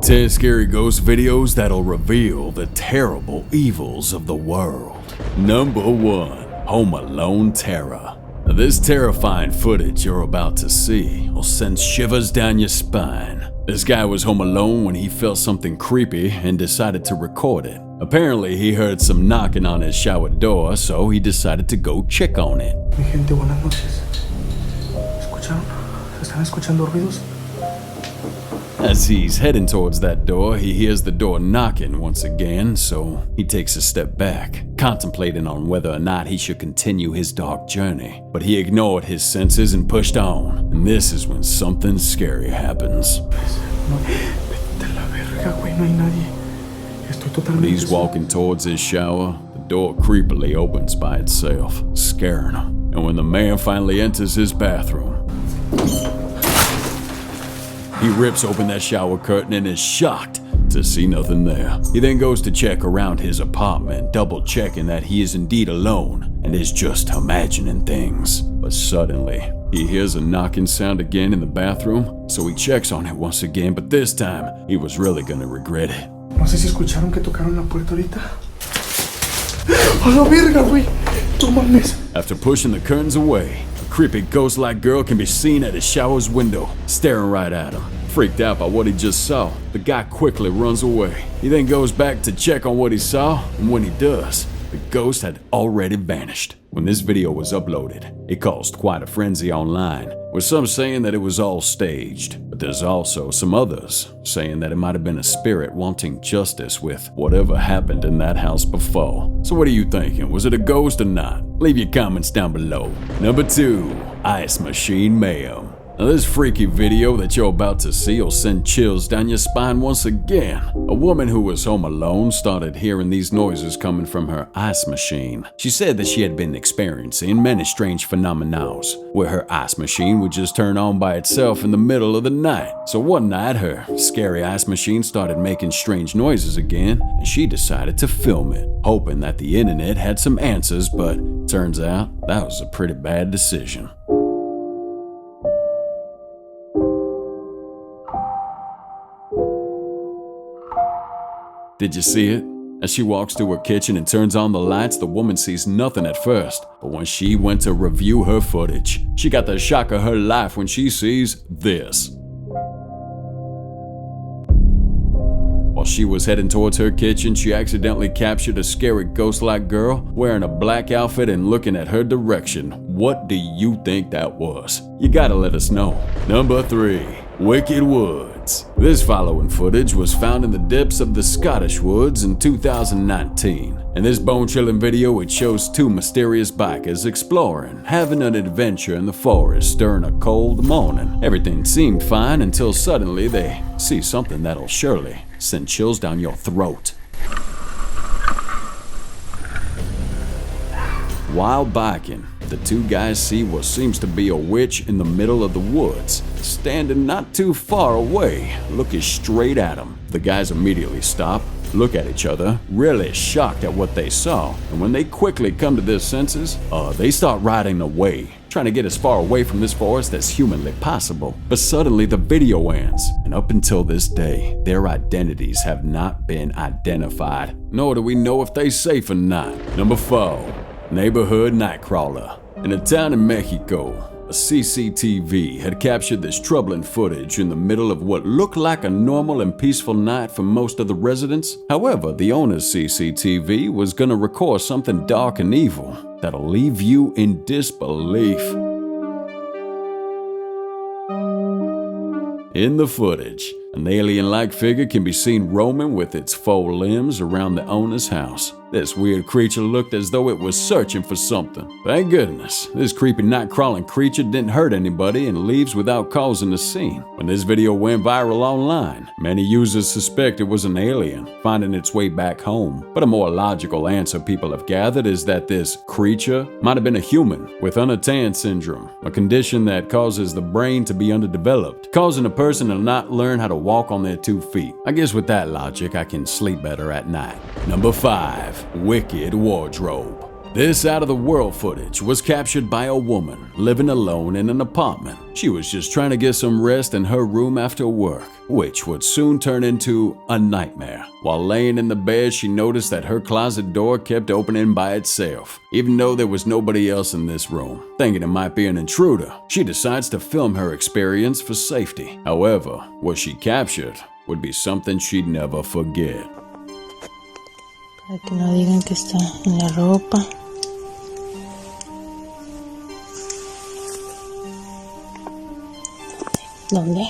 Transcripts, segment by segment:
10 scary ghost videos that'll reveal the terrible evils of the world. Number 1. Home Alone Terror. This terrifying footage you're about to see will send shivers down your spine. This guy was home alone when he felt something creepy and decided to record it. Apparently, he heard some knocking on his shower door, so he decided to go check on it. Mi gente, buenas noches. ¿Escucharon? ¿Están escuchando ruidos? As he's heading towards that door, he hears the door knocking once again, so he takes a step back, contemplating on whether or not he should continue his dark journey. But he ignored his senses and pushed on, and this is when something scary happens. When he's walking towards his shower, the door creepily opens by itself, scaring him. And when the man finally enters his bathroom, he rips open that shower curtain and is shocked to see nothing there. He then goes to check around his apartment, double checking that he is indeed alone and is just imagining things. But suddenly, he hears a knocking sound again in the bathroom, so he checks on it once again, but this time, he was really gonna regret it. No sé si escucharon que tocaron la puerta ahorita. ¡A la verga, güey! ¡No mames! After pushing the curtains away, a creepy ghost-like girl can be seen at his shower's window, staring right at him. Freaked out by what he just saw, the guy quickly runs away. He then goes back to check on what he saw, and when he does, the ghost had already vanished. When this video was uploaded, it caused quite a frenzy online, with some saying that it was all staged, but there's also some others saying that it might have been a spirit wanting justice with whatever happened in that house before. So what are you thinking? Was it a ghost or not? Leave your comments down below. Number 2. Machine Mayo. Now this freaky video that you're about to see will send chills down your spine once again. A woman who was home alone started hearing these noises coming from her ice machine. She said that she had been experiencing many strange phenomena, where her ice machine would just turn on by itself in the middle of the night. So one night her scary ice machine started making strange noises again, and she decided to film it, hoping that the internet had some answers, but turns out that was a pretty bad decision. Did you see it? As she walks to her kitchen and turns on the lights, the woman sees nothing at first. But when she went to review her footage, she got the shock of her life when she sees this. While she was heading towards her kitchen, she accidentally captured a scary ghost-like girl wearing a black outfit and looking at her direction. What do you think that was? You gotta let us know. Number 3. Wicked Woods. This following footage was found in the depths of the Scottish woods in 2019. In this bone-chilling video, it shows 2 mysterious bikers exploring, having an adventure in the forest during a cold morning. Everything seemed fine until suddenly they see something that'll surely send chills down your throat. While biking, the 2 guys see what seems to be a witch in the middle of the woods, standing not too far away, looking straight at them. The guys immediately stop, look at each other, really shocked at what they saw, and when they quickly come to their senses, they start riding away, trying to get as far away from this forest as humanly possible. But suddenly the video ends, and up until this day, their identities have not been identified, nor do we know if they're safe or not. Number 4. Neighborhood Nightcrawler. In a town in Mexico, a CCTV had captured this troubling footage in the middle of what looked like a normal and peaceful night for most of the residents. However, the owner's CCTV was gonna record something dark and evil that'll leave you in disbelief. In the footage, an alien-like figure can be seen roaming with its 4 limbs around the owner's house. This weird creature looked as though it was searching for something. Thank goodness, this creepy night-crawling creature didn't hurt anybody and leaves without causing a scene. When this video went viral online, many users suspect it was an alien finding its way back home. But a more logical answer people have gathered is that this creature might have been a human with unattained syndrome, a condition that causes the brain to be underdeveloped, causing a person to not learn how to walk on their 2 feet. I guess with that logic, I can sleep better at night. Number 5. Wicked Wardrobe. This out-of-the-world footage was captured by a woman living alone in an apartment. She was just trying to get some rest in her room after work, which would soon turn into a nightmare. While laying in the bed, she noticed that her closet door kept opening by itself, even though there was nobody else in this room. Thinking it might be an intruder, she decides to film her experience for safety. However, what she captured would be something she'd never forget. Para que no digan que está en la ropa. ¿Dónde?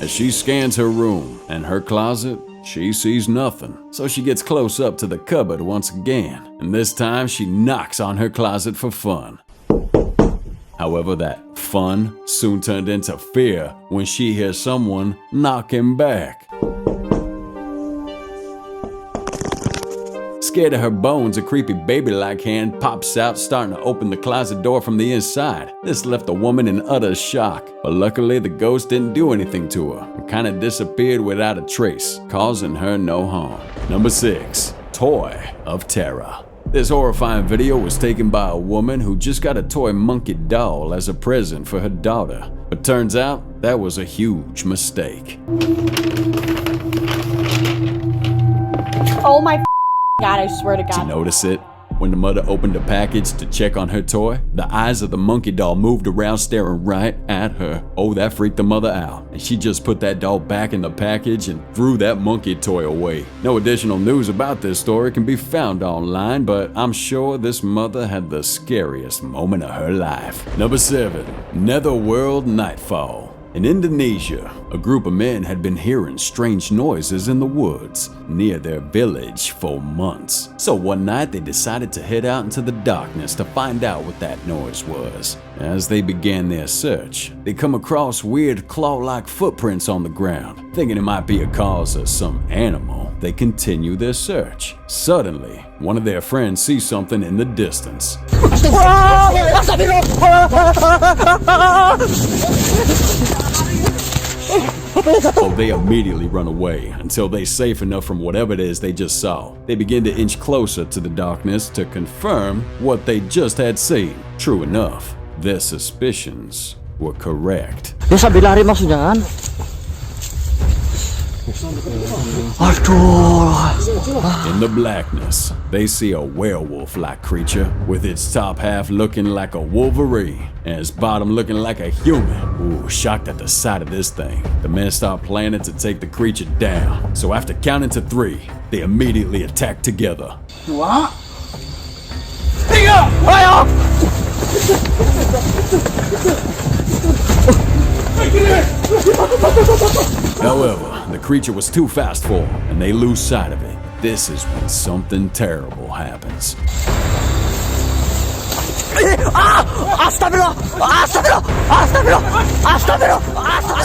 As she scans her room and her closet, she sees nothing. So she gets close up to the cupboard once again, and this time she knocks on her closet for fun. However, that fun soon turned into fear when she hears someone knocking back. Scared to her bones, a creepy baby-like hand pops out, starting to open the closet door from the inside. This left the woman in utter shock, but luckily the ghost didn't do anything to her and kind of disappeared without a trace, causing her no harm. Number 6. Toy of Terror. This horrifying video was taken by a woman who just got a toy monkey doll as a present for her daughter, but turns out that was a huge mistake. Oh my God, I swear to God. Did you notice it? When the mother opened the package to check on her toy, the eyes of the monkey doll moved around staring right at her. Oh, that freaked the mother out, and she just put that doll back in the package and threw that monkey toy away. No additional news about this story can be found online, but I'm sure this mother had the scariest moment of her life. Number 7. Netherworld Nightfall. In Indonesia, a group of men had been hearing strange noises in the woods near their village for months. So one night they decided to head out into the darkness to find out what that noise was. As they began their search, they come across weird claw-like footprints on the ground. Thinking it might be a cause of some animal, they continue their search. Suddenly, one of their friends sees something in the distance. Oh, they immediately run away until they're safe enough from whatever it is they just saw. They begin to inch closer to the darkness to confirm what they just had seen. True enough, their suspicions were correct. Yung sa Bilari maksudnya kan? In the blackness, they see a werewolf-like creature with its top half looking like a wolverine and its bottom looking like a human. Ooh, shocked at the sight of this thing, the men start planning to take the creature down. So after counting to 3, they immediately attack together. What? However, the creature was too fast for them, and they lose sight of it. This is when something terrible happens.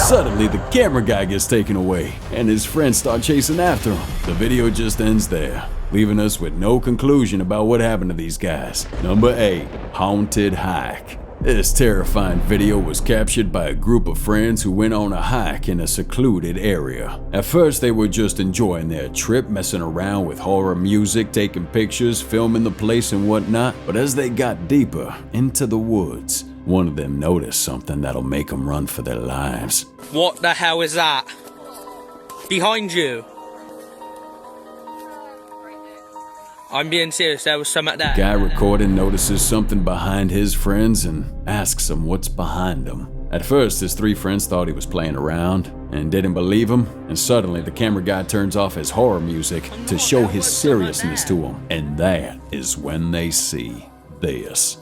Suddenly, the camera guy gets taken away, and his friends start chasing after him. The video just ends there, leaving us with no conclusion about what happened to these guys. Number 8. Haunted Hike. This terrifying video was captured by a group of friends who went on a hike in a secluded area. At first, they were just enjoying their trip, messing around with horror music, taking pictures, filming the place and whatnot. But as they got deeper into the woods, one of them noticed something that'll make them run for their lives. What the hell is that? Behind you. I'm being serious, there was something there. The guy recording notices something behind his friends and asks them what's behind them. At first, his 3 friends thought he was playing around and didn't believe him, and suddenly the camera guy turns off his horror music to show his seriousness to him. And that is when they see this.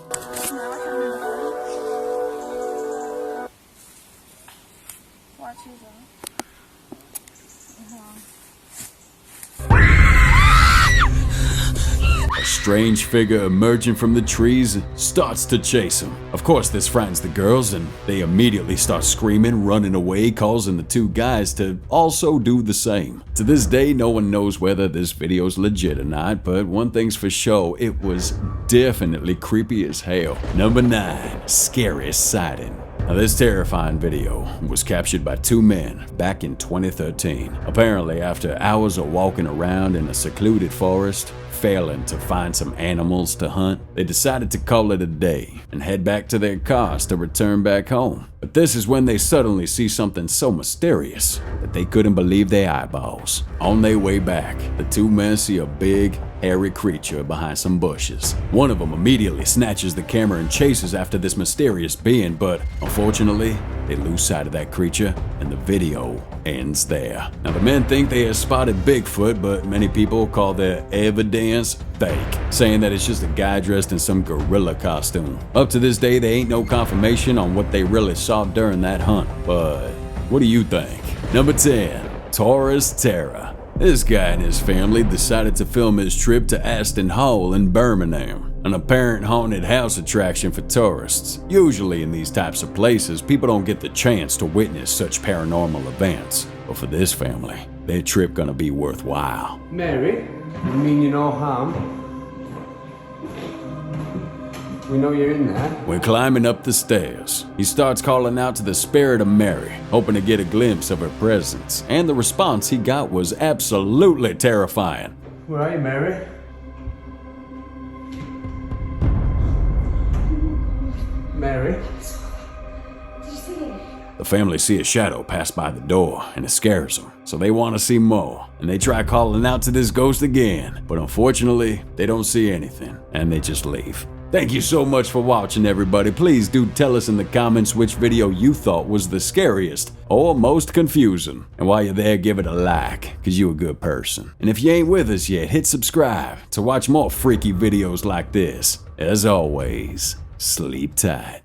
A strange figure emerging from the trees starts to chase him. Of course, this frightens the girls, and they immediately start screaming, running away, causing the 2 guys to also do the same. To this day, no one knows whether this video's legit or not, but one thing's for sure, it was definitely creepy as hell. Number 9. Scariest Sighting. Now, this terrifying video was captured by two men back in 2013. Apparently, after hours of walking around in a secluded forest, failing to find some animals to hunt, they decided to call it a day and head back to their cars to return back home. But this is when they suddenly see something so mysterious that they couldn't believe their eyeballs. On their way back, the two men see a big, hairy creature behind some bushes. One of them immediately snatches the camera and chases after this mysterious being, but unfortunately, they lose sight of that creature and the video ends there. Now, the men think they have spotted Bigfoot, but many people call their evidence fake, saying that it's just a guy dressed in some gorilla costume. Up to this day, there ain't no confirmation on what they really saw during that hunt, but what do you think? Number 10, Taurus Terror. This guy and his family decided to film his trip to Aston Hall in Birmingham, an apparent haunted house attraction for tourists. Usually in these types of places, people don't get the chance to witness such paranormal events. But for this family, their trip gonna be worthwhile. Mary, you mean you no harm? We know you're in there. When climbing up the stairs, he starts calling out to the spirit of Mary, hoping to get a glimpse of her presence. And the response he got was absolutely terrifying. Where are you, Mary? Mary? The family see a shadow pass by the door, and it scares them, so they want to see more. And they try calling out to this ghost again, but unfortunately, they don't see anything, and they just leave. Thank you so much for watching, everybody. Please do tell us in the comments which video you thought was the scariest or most confusing. And while you're there, give it a like, cause you're a good person. And if you ain't with us yet, hit subscribe to watch more freaky videos like this. As always, sleep tight.